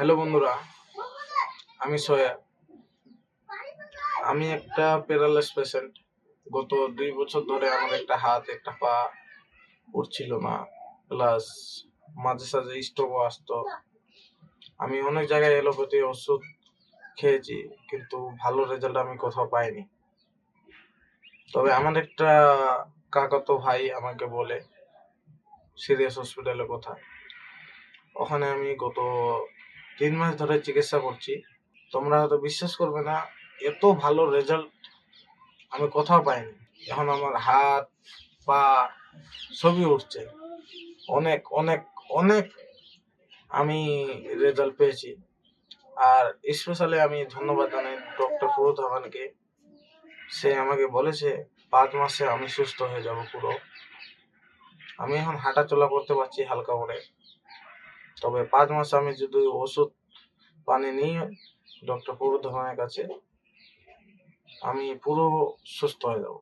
Hello বন্ধুরা, আমি সোয়া। আমি একটা প্যারালাইস পেশেন্ট। গত 2 বছর ধরে আমার একটা হাত একটা পা উঠছিল না, প্লাস মাঝে সাঝে স্ট্রোকও আসতো। আমি অনেক জায়গায় এলোপ্যাথি ওষুধ খেয়েছি, কিন্তু ভালো রেজাল্ট আমি কোথাও পাইনি। তবে আমার একটা কাকাতো ভাই আমাকে বলে সিরিয়াস হসপিটালের কথা। ওখানে আমি গত 3 মাস ধরে চিকিৎসা করছি। তোমরা হয়তো বিশ্বাস করবে না, এত ভালো রেজাল্ট আমি কোথাও পাইনি। এখন আমার হাত পা সবই উঠছে। অনেক অনেক অনেক আমি রেজাল্ট পেয়েছি। আর স্পেশালি আমি ধন্যবাদ জানাই ডক্টর পুরোধ ধাওয়ানকে। সে আমাকে বলেছে 5 মাসে আমি সুস্থ হয়ে যাব পুরো। আমি এখন হাঁটা চলা করতে পারছি হালকা করে। তবে 5 মাস আমি যদি ওষুধ পানি নিই ডক্টর পুরোধ ধাওয়ানের কাছে, আমি পুরো সুস্থ হয়ে যাব।